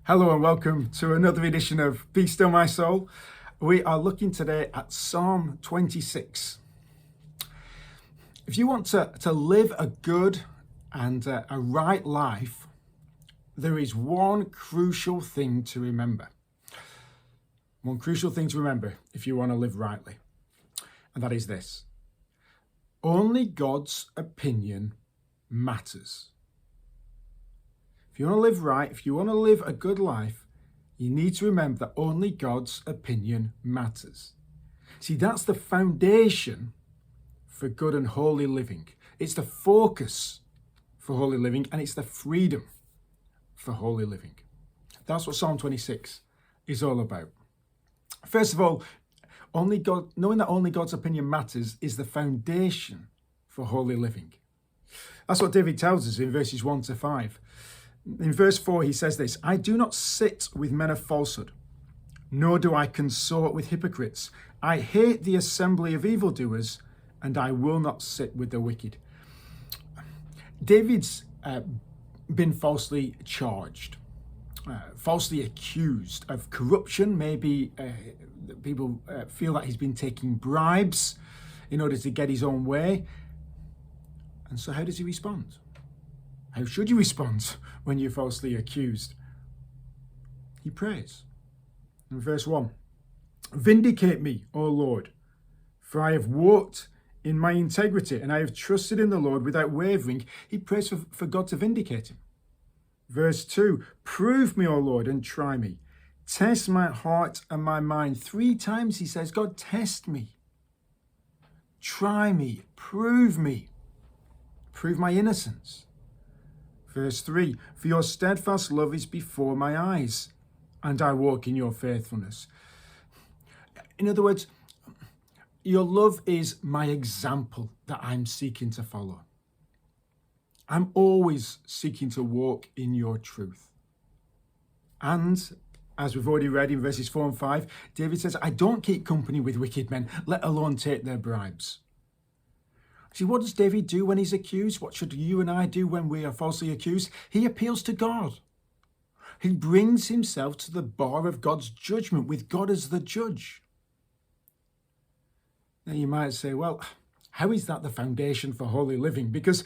Hello and welcome to another edition of Be Still My Soul. We are looking today at Psalm 26. If you want to live a good and a right life, there is one crucial thing to remember. One crucial thing to remember if you want to live rightly. And that is this: only God's opinion matters. If you want to live right, if you want to live a good life, you need to remember that only God's opinion matters. See, that's the foundation for good and holy living. It's the focus for holy living, and it's the freedom for holy living. That's what Psalm 26 is all about. First of all, knowing that only God's opinion matters is the foundation for holy living. That's what David tells us in verses 1 to 5. In verse 4, he says this: I do not sit with men of falsehood, nor do I consort with hypocrites. I hate the assembly of evildoers, and I will not sit with the wicked. David's been falsely charged, falsely accused of corruption. Maybe people feel that he's been taking bribes in order to get his own way. And so how does he respond? How should you respond when you're falsely accused? He prays. In verse 1, vindicate me, O Lord, for I have walked in my integrity and I have trusted in the Lord without wavering. He prays for God to vindicate him. Verse 2, prove me, O Lord, and try me. Test my heart and my mind. 3 times he says, God, test me. Try me. Prove me. Prove my innocence. Verse 3, for your steadfast love is before my eyes, and I walk in your faithfulness. In other words, your love is my example that I'm seeking to follow. I'm always seeking to walk in your truth. And as we've already read in verses 4 and 5, David says, I don't keep company with wicked men, let alone take their bribes. See, what does David do when he's accused? What should you and I do when we are falsely accused? He appeals to God. He brings himself to the bar of God's judgment with God as the judge. Now you might say, well, how is that the foundation for holy living? Because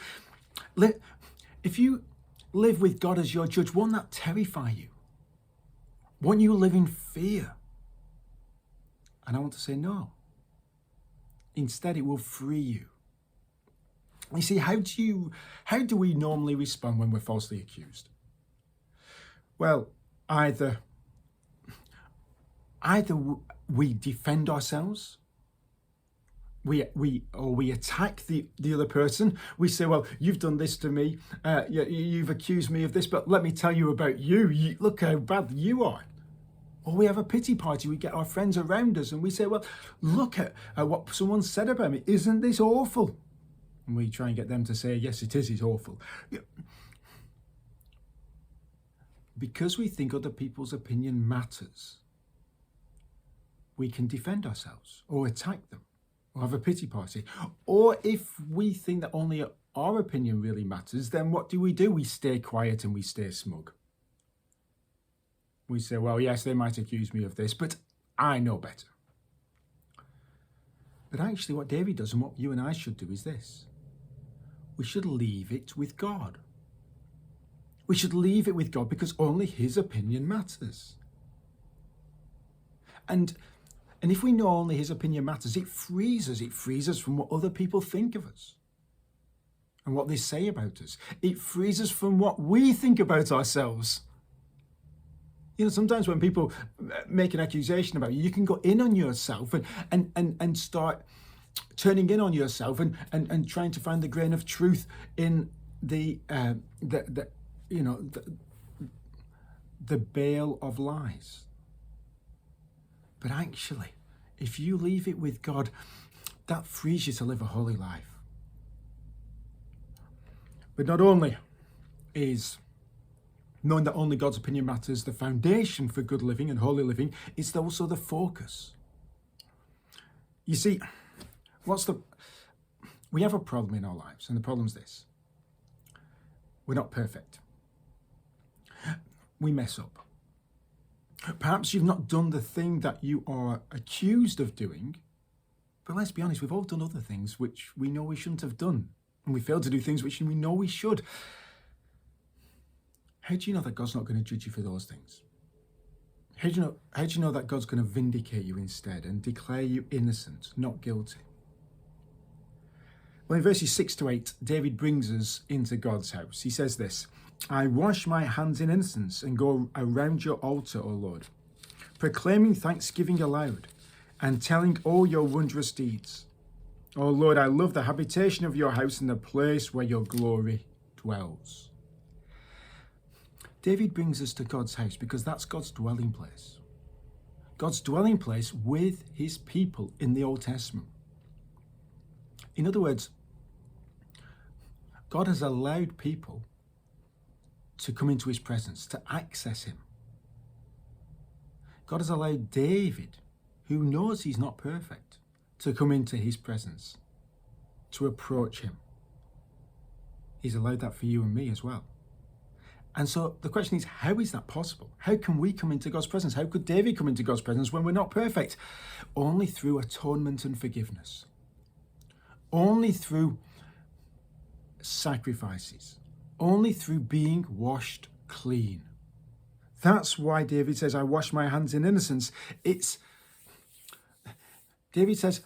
if you live with God as your judge, won't that terrify you? Won't you live in fear? And I want to say no. Instead, it will free you. You see, how do we normally respond when we're falsely accused? Well, either we defend ourselves, we attack the other person. We say, well, you've done this to me, you've accused me of this, but let me tell you about you. Look how bad you are. Or we have a pity party. We get our friends around us and we say, well, look at what someone said about me. Isn't this awful? And we try and get them to say, yes, it is, it's awful. Because we think other people's opinion matters, we can defend ourselves or attack them or have a pity party. Or if we think that only our opinion really matters, then what do? We stay quiet and we stay smug. We say, well, yes, they might accuse me of this, but I know better. But actually what David does and what you and I should do is this: we should leave it with God. We should leave it with God because only his opinion matters. And if we know only his opinion matters, it frees us. It frees us from what other people think of us and what they say about us. It frees us from what we think about ourselves. You know, sometimes when people make an accusation about you, you can go in on yourself and start turning in on yourself and trying to find the grain of truth in the bale of lies. But actually, if you leave it with God, that frees you to live a holy life. But not only is knowing that only God's opinion matters the foundation for good living and holy living, it's also the focus. You see, we have a problem in our lives, and the problem's this: we're not perfect. We mess up. Perhaps you've not done the thing that you are accused of doing, but let's be honest, we've all done other things which we know we shouldn't have done, and we failed to do things which we know we should. How do you know that God's not going to judge you for those things? How do you know that God's going to vindicate you instead and declare you innocent, not guilty? Well, in verses 6 to 8, David brings us into God's house. He says this, I wash my hands in innocence and go around your altar, O Lord, proclaiming thanksgiving aloud and telling all your wondrous deeds. O Lord, I love the habitation of your house and the place where your glory dwells. David brings us to God's house because that's God's dwelling place. God's dwelling place with his people in the Old Testament. In other words, God has allowed people to come into his presence, to access him. God has allowed David, who knows he's not perfect, to come into his presence, to approach him. He's allowed that for you and me as well. And so the question is, how is that possible? How can we come into God's presence? How could David come into God's presence when we're not perfect? Only through atonement and forgiveness. Only through sacrifices. Only through being washed clean. That's why David says, I wash my hands in innocence. David says,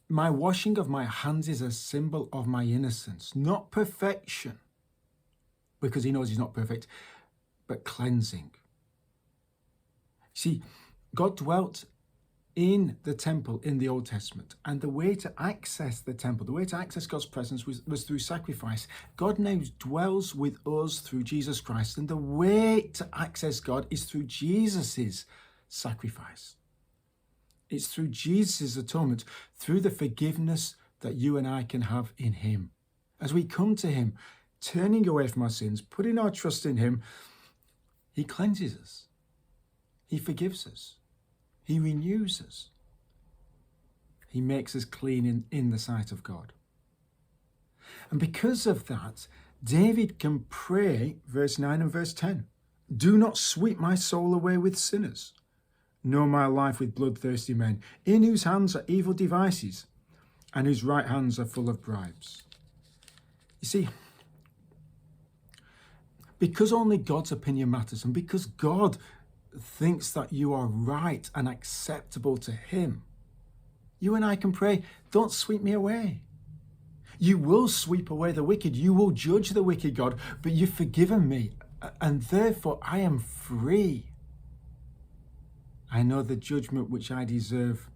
my washing of my hands is a symbol of my innocence, not perfection, because he knows he's not perfect, but cleansing. See, God dwelt in the temple in the Old Testament, and the way to access the temple, the way to access God's presence was through sacrifice. God now dwells with us through Jesus Christ, and the way to access God is through Jesus's sacrifice. It's through Jesus' atonement, through the forgiveness that you and I can have in him. As we come to him, turning away from our sins, putting our trust in him, he cleanses us. He forgives us. He renews us. He makes us clean in the sight of God. And because of that, David can pray, verse 9 and verse 10, do not sweep my soul away with sinners, nor my life with bloodthirsty men, in whose hands are evil devices, and whose right hands are full of bribes. You see, because only God's opinion matters, and because God thinks that you are right and acceptable to him, you and I can pray, don't sweep me away. You will sweep away the wicked. You will judge the wicked, God, but you've forgiven me, and therefore I am free. I know the judgment which I deserve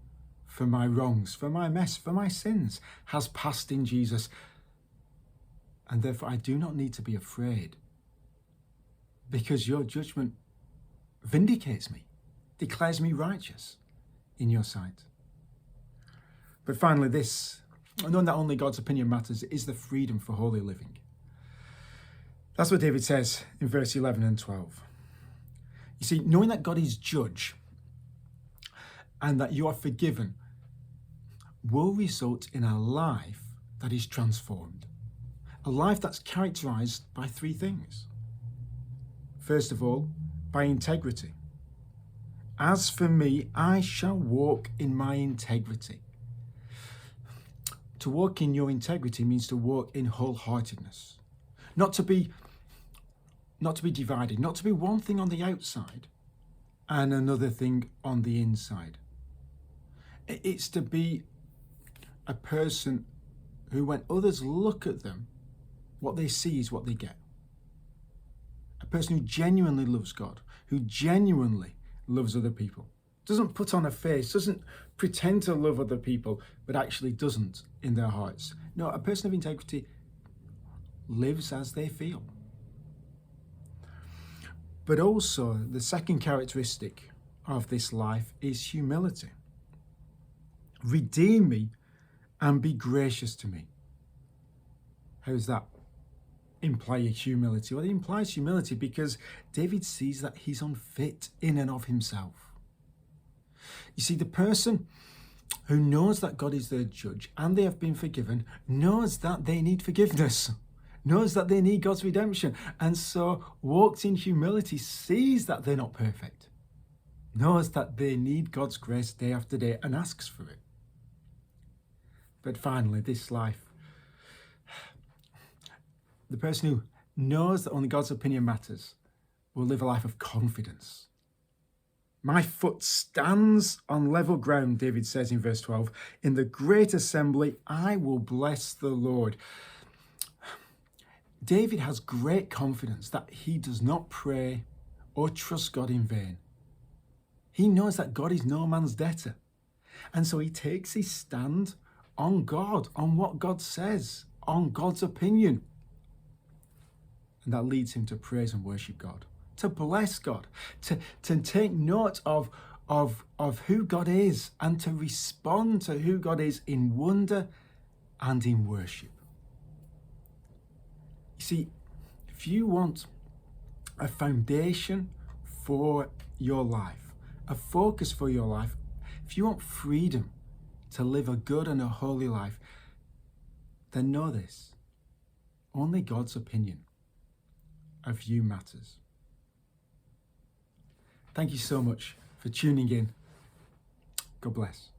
for my wrongs, for my mess, for my sins, has passed in Jesus, and therefore I do not need to be afraid, because your judgment vindicates me, declares me righteous in your sight. But finally, this, knowing that only God's opinion matters, is the freedom for holy living. That's what David says in verse 11 and 12. You see, knowing that God is judge and that you are forgiven will result in a life that is transformed. A life that's characterized by three things. First of all, by integrity. As for me, I shall walk in my integrity. To walk in your integrity means to walk in wholeheartedness. Not to be divided, not to be one thing on the outside and another thing on the inside. It's to be a person who, when others look at them, what they see is what they get. A person who genuinely loves God, who genuinely loves other people, doesn't put on a face, doesn't pretend to love other people, but actually doesn't in their hearts. No, a person of integrity lives as they feel. But also, the second characteristic of this life is humility. Redeem me and be gracious to me. How does that imply humility? Well, it implies humility because David sees that he's unfit in and of himself. You see, the person who knows that God is their judge and they have been forgiven knows that they need forgiveness, knows that they need God's redemption, and so walks in humility, sees that they're not perfect, knows that they need God's grace day after day and asks for it. But finally, this life, the person who knows that only God's opinion matters will live a life of confidence. My foot stands on level ground, David says in verse 12. In the great assembly, I will bless the Lord. David has great confidence that he does not pray or trust God in vain. He knows that God is no man's debtor. And so he takes his stand on God, on what God says, on God's opinion. And that leads him to praise and worship God, to bless God, to take note of who God is and to respond to who God is in wonder and in worship. You see, if you want a foundation for your life, a focus for your life, if you want freedom to live a good and a holy life, then know this: only God's opinion of you matters. Thank you so much for tuning in. God bless.